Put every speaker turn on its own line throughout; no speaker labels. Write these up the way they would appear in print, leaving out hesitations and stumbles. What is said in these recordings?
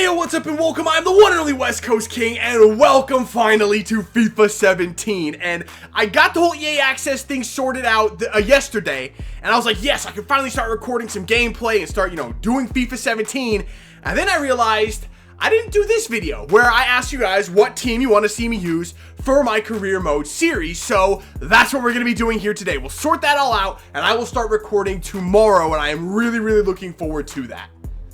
Yo, what's up and welcome, I'm the one and only WestCoastKing, and welcome finally to FIFA 17, and I got the whole EA Access thing sorted out yesterday, and I was like, yes, I can finally start recording some gameplay and start, doing FIFA 17, and then I realized I didn't do this video, where I asked you guys what team you want to see me use for my career mode series, so that's what we're going to be doing here today. We'll sort that all out, and I will start recording tomorrow, and I am really looking forward to that.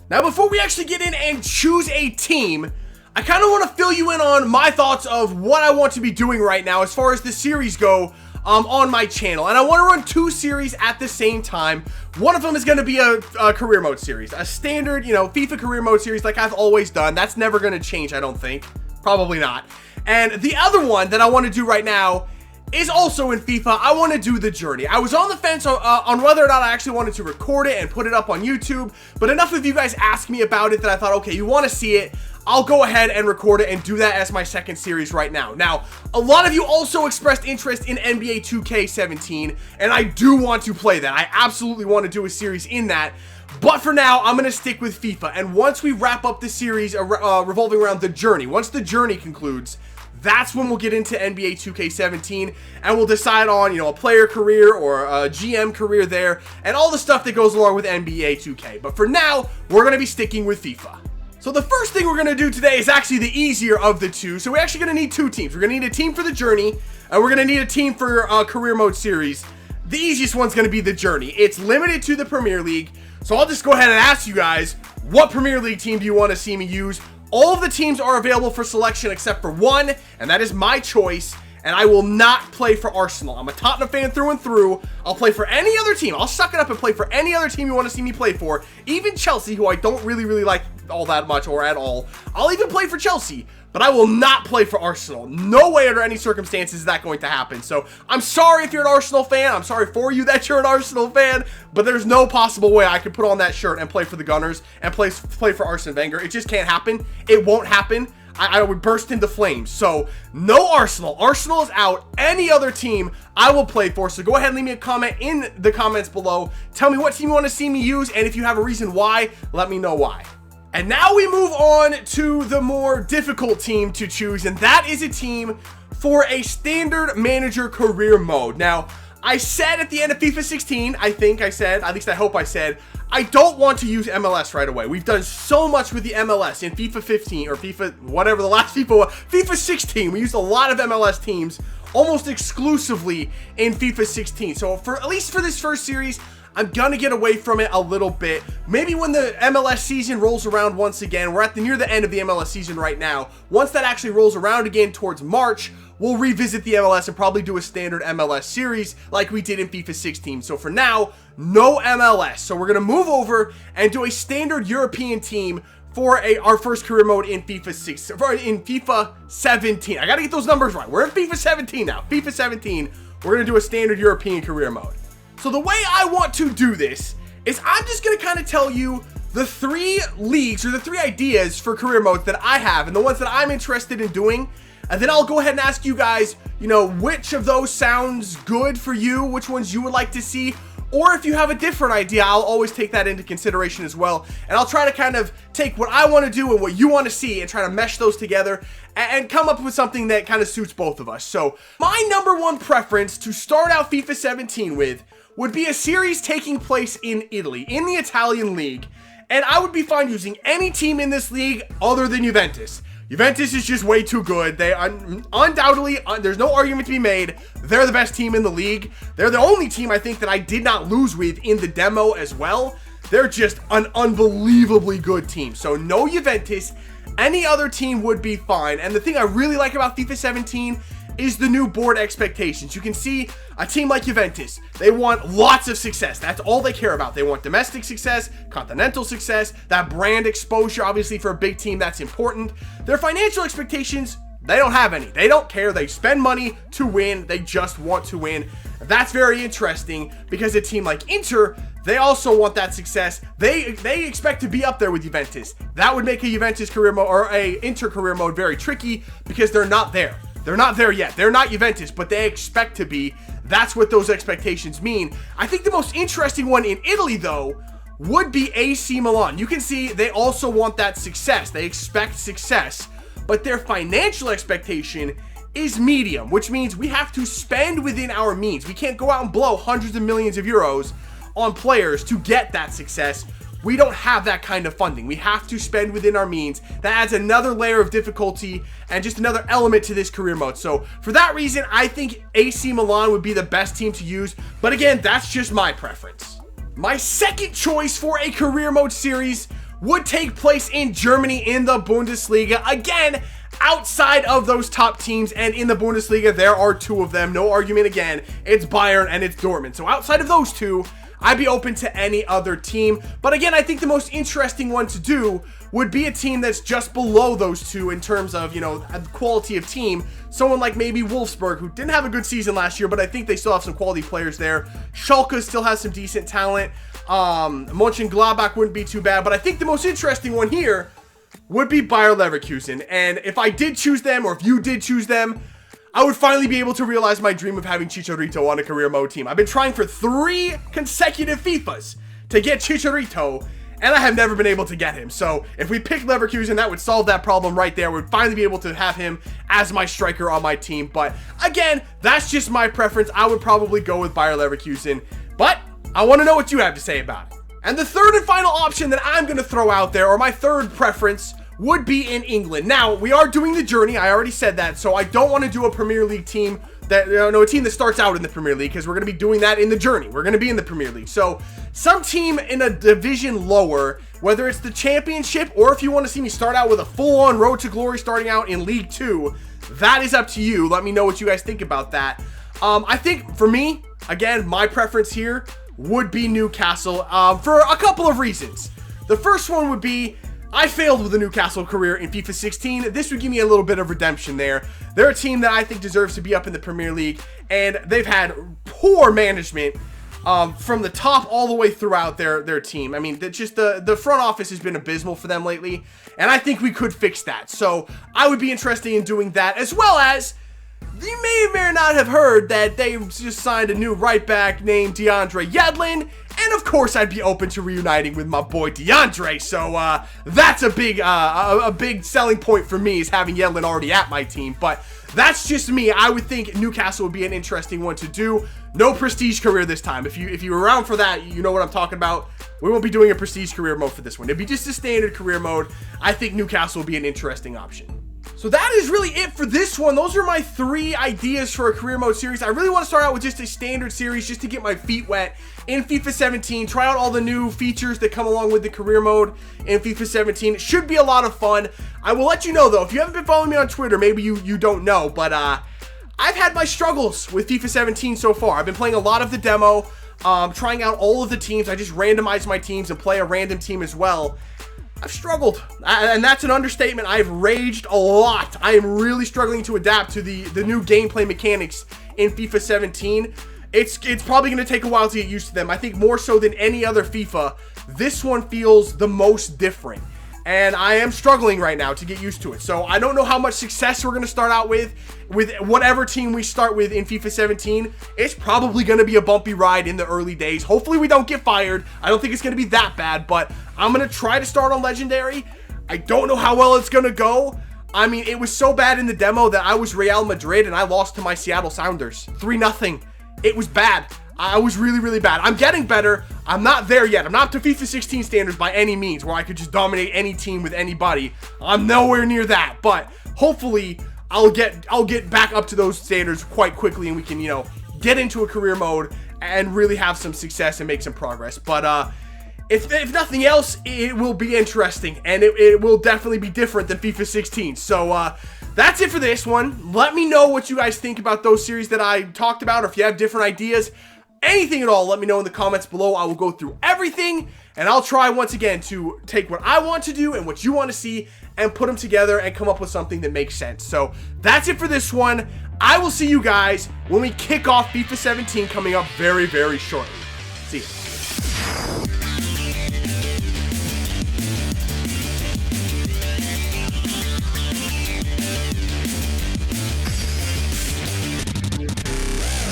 Now, before we actually get in and choose a team, I kind of want to fill you in on my thoughts of what I want to be doing right now as far as the series go on my channel. And I want to run two series at the same time. One of them is going to be a career mode series, a standard, FIFA career mode series like I've always done. That's never going to change, I don't think. Probably not. And the other one that I want to do right now is also in FIFA. I want to do the journey. I was on the fence on whether or not I actually wanted to record it and put it up on YouTube, but enough of you guys asked me about it that I thought, okay, you want to see it, I'll go ahead and record it and do that as my second series right now. Now, a lot of you also expressed interest in NBA 2K17, and I do want to play that. I absolutely want to do a series in that, but for now, I'm going to stick with FIFA, and once we wrap up the series revolving around the journey, once the journey concludes, that's when we'll get into NBA 2K17 and we'll decide on, a player career or a GM career there and all the stuff that goes along with NBA 2K. But for now, we're going to be sticking with FIFA. So the first thing we're going to do today is actually the easier of the two. So we're actually going to need two teams. We're going to need a team for the journey and we're going to need a team for career mode series. The easiest one's going to be the journey. It's limited to the Premier League. So I'll just go ahead and ask you guys, what Premier League team do you want to see me use? All of the teams are available for selection except for one, and that is my choice, and I will not play for Arsenal. I'm a Tottenham fan through and through. I'll play for any other team. I'll suck it up and play for any other team you want to see me play for, even Chelsea, who I don't really like all that much or at all. I'll even play for Chelsea, but I will not play for Arsenal. No way under any circumstances is that going to happen. So I'm sorry if you're an Arsenal fan. I'm sorry for you that you're an Arsenal fan, but there's no possible way I could put on that shirt and play for the Gunners and play for Arsene Wenger. It just can't happen. It won't happen. I would burst into flames. So no Arsenal. Arsenal is out. Any other team I will play for. So go ahead and leave me a comment in the comments below. Tell me what team you want to see me use, and if you have a reason why, let me know why. And now we move on to the more difficult team to choose, and that is a team for a standard manager career mode. Now, I said at the end of FIFA 16, I think I said, at least I hope I said, I don't want to use MLS right away. We've done so much with the MLS in FIFA 15, or FIFA, whatever the last FIFA was, FIFA 16. We used a lot of MLS teams almost exclusively in FIFA 16. So at least for this first series, I'm gonna get away from it a little bit. Maybe when the MLS season rolls around once again, we're at near the end of the MLS season right now. Once that actually rolls around again towards March, we'll revisit the MLS and probably do a standard MLS series like we did in FIFA 16. So for now, no MLS. So we're gonna move over and do a standard European team for our first career mode in FIFA 17. I gotta get those numbers right. We're in FIFA 17 now. FIFA 17, we're gonna do a standard European career mode. So the way I want to do this is I'm just going to kind of tell you the three leagues or the three ideas for career modes that I have and the ones that I'm interested in doing. And then I'll go ahead and ask you guys, which of those sounds good for you, which ones you would like to see. Or if you have a different idea, I'll always take that into consideration as well. And I'll try to kind of take what I want to do and what you want to see and try to mesh those together and come up with something that kind of suits both of us. So my number one preference to start out FIFA 17 with would be a series taking place in Italy, in the Italian league, and I would be fine using any team in this league other than Juventus. Juventus is just way too good. They undoubtedly, there's no argument to be made, they're the best team in the league. They're the only team I think that I did not lose with in the demo as well. They're just an unbelievably good team. So no Juventus, any other team would be fine. And the thing I really like about FIFA 17 is the new board expectations. You can see a team like Juventus, they want lots of success. That's all they care about. They want domestic success, continental success, that brand exposure. Obviously for a big team, that's important. Their financial expectations, they don't have any. They don't care. They spend money to win. They just want to win. That's very interesting because a team like Inter, they also want that success. They expect to be up there with Juventus. That would make a Juventus career mode or a Inter career mode very tricky because they're not there. They're not there yet. They're not Juventus, but they expect to be. That's what those expectations mean. I think the most interesting one in Italy, though, would be AC Milan. You can see they also want that success. They expect success, but their financial expectation is medium, which means we have to spend within our means. We can't go out and blow hundreds of millions of euros on players to get that success. We don't have that kind of funding. We have to spend within our means. That adds another layer of difficulty and just another element to this career mode. So for that reason, I think AC Milan would be the best team to use. But again, that's just my preference. My second choice for a career mode series would take place in Germany in the Bundesliga. Again, outside of those top teams, and in the Bundesliga, there are two of them. No argument again. It's Bayern and it's Dortmund. So outside of those two, I'd be open to any other team. But again, I think the most interesting one to do would be a team that's just below those two in terms of, you know, quality of team. Someone like maybe Wolfsburg, who didn't have a good season last year, but I think they still have some quality players there. Schalke still has some decent talent. Mönchengladbach wouldn't be too bad. But I think the most interesting one here would be Bayer Leverkusen. And if I did choose them, or if you did choose them, I would finally be able to realize my dream of having Chicharito on a career mode team. I've been trying for 3 consecutive FIFAs to get Chicharito, and I have never been able to get him. So if we pick Leverkusen, that would solve that problem right there. We'd finally be able to have him as my striker on my team. But again, that's just my preference. I would probably go with Bayer Leverkusen, but I want to know what you have to say about it. And the third and final option that I'm going to throw out there, or my third preference, would be in England. Now, we are doing the journey. I already said that, so I don't want to do a Premier League team that, a team that starts out in the Premier League, because we're going to be doing that in the journey. We're going to be in the Premier League. So, some team in a division lower, whether it's the Championship, or if you want to see me start out with a full-on road to glory starting out in League 2, that is up to you. Let me know what you guys think about that. I think, for me, again, my preference here would be Newcastle, for a couple of reasons. The first one would be, I failed with the Newcastle career in FIFA 16. This would give me a little bit of redemption there. They're a team that I think deserves to be up in the Premier League, and they've had poor management from the top all the way throughout their team. I mean, the front office has been abysmal for them lately, and I think we could fix that. So I would be interested in doing that, as well as you may or may not have heard that they just signed a new right back named DeAndre Yedlin. And of course, I'd be open to reuniting with my boy DeAndre. So that's a big selling point for me, is having Yedlin already at my team. But that's just me. I would think Newcastle would be an interesting one to do. No prestige career this time. If you're around for that, you know what I'm talking about. We won't be doing a prestige career mode for this one. It'd be just a standard career mode. I think Newcastle will be an interesting option. So that is really it for this one. Those are my 3 ideas for a career mode series. I really want to start out with just a standard series just to get my feet wet in FIFA 17. Try out all the new features that come along with the career mode in FIFA 17. It should be a lot of fun. I will let you know, though, if you haven't been following me on Twitter, maybe you don't know, but I've had my struggles with FIFA 17 so far. I've been playing a lot of the demo, trying out all of the teams. I just randomize my teams and play a random team as well. I've struggled, and that's an understatement. I've raged a lot. I am really struggling to adapt to the new gameplay mechanics in FIFA 17. It's probably going to take a while to get used to them. I think more so than any other FIFA, this one feels the most different. And I am struggling right now to get used to it. So I don't know how much success we're going to start out with whatever team we start with in FIFA 17. It's probably going to be a bumpy ride in the early days. Hopefully we don't get fired. I don't think it's going to be that bad, but I'm going to try to start on Legendary. I don't know how well it's going to go. I mean, it was so bad in the demo that I was Real Madrid and I lost to my Seattle Sounders 3-0. It was bad. I was really, really bad. I'm getting better. I'm not there yet. I'm not to FIFA 16 standards by any means, where I could just dominate any team with anybody. I'm nowhere near that, but hopefully I'll get back up to those standards quite quickly, and we can, get into a career mode and really have some success and make some progress. But if nothing else, it will be interesting, and it will definitely be different than FIFA 16. So that's it for this one. Let me know what you guys think about those series that I talked about, or if you have different ideas. Anything at all, let me know in the comments below. I will go through everything, and I'll try once again to take what I want to do and what you want to see and put them together and come up with something that makes sense. So that's it for this one. I will see you guys when we kick off FIFA 17 coming up very, very shortly. See ya.